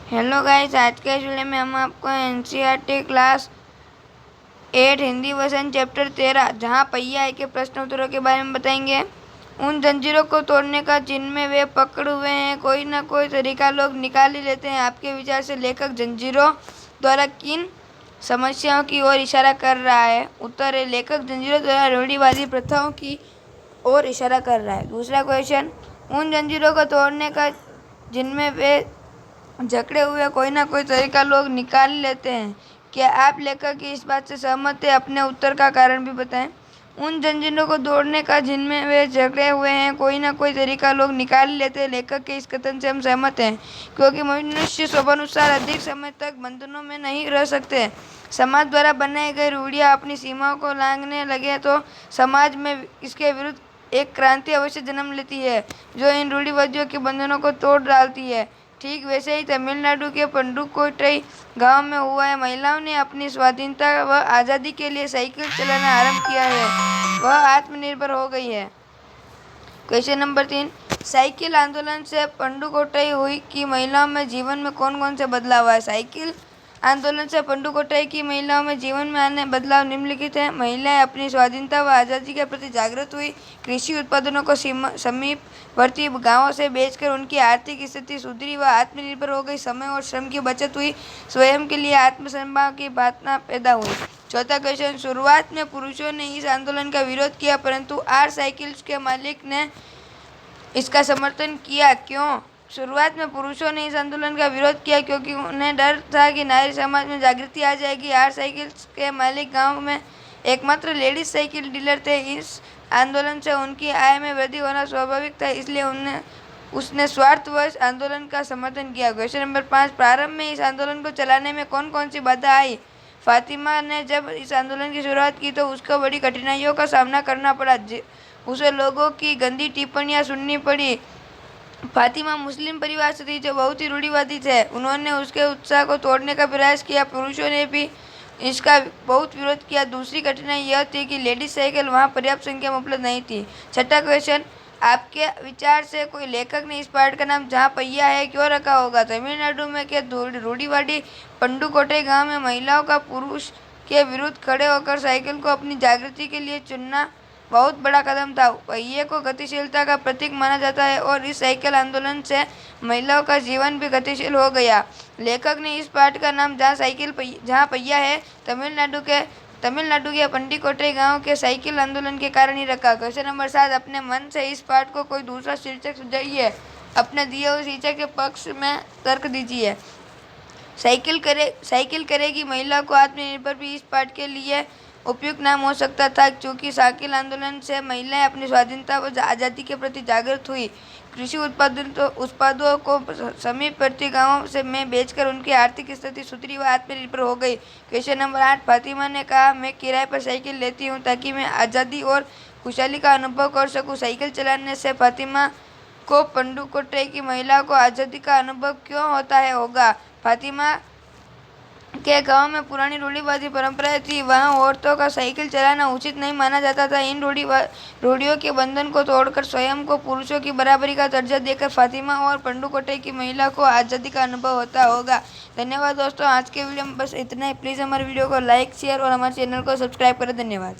Hello guys, आज के इस वीडियो में हम आपको NCERT class 8 Hindi version chapter 13 जहां पहिया है के प्रश्न उत्तरों के बारे में बताएंगे। उन जंजीरों को तोड़ने का जिनमें वे पकड़ हुए हैं, कोई ना कोई तरीका लोग निकाल ही लेते हैं। आपके विचार से लेखक जंजीरों द्वारा किन समस्याओं की ओर इशारा कर रहा है? उत्तर है, लेखक जंजीरों द्वारा रूढ़िवादी प्रथाओं की ओर इशारा कर रहा है। दूसरा क्वेश्चन, उन जंजीरों को तोड़ने का जिनमें वे जकड़े हुए कोई ना कोई तरीका लोग निकाल लेते हैं। क्या आप लेखक की इस बात से सहमत हैं? अपने उत्तर का कारण भी बताएं। उन जंजीरों को तोड़ने का जिनमें वे जकड़े हुए हैं कोई ना कोई तरीका लोग निकाल लेते हैं। लेखक के इस कथन से हम सहमत हैं, क्योंकि मनुष्य स्वभानुसार अधिक समय तक बंधनों में नहीं रह सकते। समाज द्वारा बनाई गई रूढ़ियाँ अपनी सीमाओं को लांघने लगे तो समाज में इसके विरुद्ध एक क्रांति अवश्य जन्म लेती है, जो इन रूढ़िवादियों के बंधनों को तोड़ डालती है। ठीक वैसे ही तमिलनाडु के पंडुकोट्टई गांव में हुआ है। महिलाओं ने अपनी स्वाधीनता व आज़ादी के लिए साइकिल चलाना आरंभ किया है, वह आत्मनिर्भर हो गई है। क्वेश्चन नंबर 3, साइकिल आंदोलन से पंडुकोट्टई हुई की महिलाओं में जीवन में कौन कौन से बदलाव आए? साइकिल आंदोलन से पंडुकोट्टई की महिलाओं में जीवन में आने बदलाव निम्नलिखित हैं। महिलाएं अपनी स्वाधीनता व आज़ादी के प्रति जागृत हुई। कृषि उत्पादनों को समीपवर्ती गांवों से बेचकर उनकी आर्थिक स्थिति सुधरी व आत्मनिर्भर हो गई। समय और श्रम की बचत हुई। स्वयं के लिए आत्मसम्मान की भावना पैदा हुई। चौथा क्वेश्चन, शुरुआत में पुरुषों ने इस आंदोलन का विरोध किया, परंतु आर साइकिल्स के मालिक ने इसका समर्थन किया। क्यों? शुरुआत में पुरुषों ने इस आंदोलन का विरोध किया क्योंकि उन्हें डर था कि नारी समाज में जागृति आ जाएगी। आर साइकिल्स के मालिक गांव में एकमात्र लेडीज साइकिल डीलर थे। इस आंदोलन से उनकी आय में वृद्धि होना स्वाभाविक था, इसलिए उसने स्वार्थवश आंदोलन का समर्थन किया। क्वेश्चन नंबर 5, प्रारंभ में इस आंदोलन को चलाने में कौन कौन सी बाधा आई? फातिमा ने जब इस आंदोलन की शुरुआत की तो उसको बड़ी कठिनाइयों का सामना करना पड़ा। उसे लोगों की गंदी टिप्पणियां सुननी पड़ी। फातिमा मुस्लिम परिवार से थी जो बहुत ही रूढ़िवादी थे। उन्होंने उसके उत्साह को तोड़ने का प्रयास किया। पुरुषों ने भी इसका बहुत विरोध किया। दूसरी कठिनाई यह थी कि लेडीज साइकिल वहां पर्याप्त संख्या में उपलब्ध नहीं थी। छठा क्वेश्चन, आपके विचार से कोई लेखक ने इस पार्ट का नाम जहाँ पहिया है क्यों रखा होगा? तमिलनाडु में के रूढ़िवादी पंडुकोट्टई गांव में महिलाओं का पुरुष के विरुद्ध खड़े होकर साइकिल को अपनी जागृति के लिए चुनना बहुत बड़ा कदम था। पहिए को गतिशीलता का प्रतीक माना जाता है और इस साइकिल आंदोलन से महिलाओं का जीवन भी गतिशील हो गया। लेखक ने इस पार्ट का नाम जहाँ पहिया है तमिलनाडु के पंडुकोट्टई गांव के साइकिल आंदोलन के कारण ही रखा। क्वेश्चन नंबर 7, अपने मन से इस पार्ट को कोई दूसरा शीर्षक सुझाइए। अपने दिए हुए शीर्षक के पक्ष में तर्क दीजिए। साइकिल करेगी महिला को आत्मनिर्भर भी इस पार्ट के लिए उपयुक्त नाम हो सकता था, क्योंकि साइकिल आंदोलन से महिलाएं अपनी स्वाधीनता व आज़ादी के प्रति जागृत हुई। कृषि उत्पादों को समीपवर्ती गांवों में बेचकर उनकी आर्थिक स्थिति सुधरी व आत्मनिर्भर हो गई। क्वेश्चन नंबर 8, फातिमा ने कहा, मैं किराए पर साइकिल लेती हूँ ताकि मैं आज़ादी और खुशहाली का अनुभव कर सकूँ। साइकिल चलाने से फातिमा को पंडुकोट्टई की महिला को आज़ादी का अनुभव क्यों होगा? फातिमा के गांव में पुरानी रूढ़िवादी परंपराएं थी। वहां औरतों का साइकिल चलाना उचित नहीं माना जाता था। इन रूढ़ियों के बंधन को तोड़कर स्वयं को पुरुषों की बराबरी का दर्जा देकर फातिमा और पंडुकोट्टई की महिला को आज़ादी का अनुभव होता होगा। धन्यवाद दोस्तों, आज के वीडियो में बस इतना ही। प्लीज़ हमारे वीडियो को लाइक, शेयर और हमारे चैनल को सब्सक्राइब करें। धन्यवाद।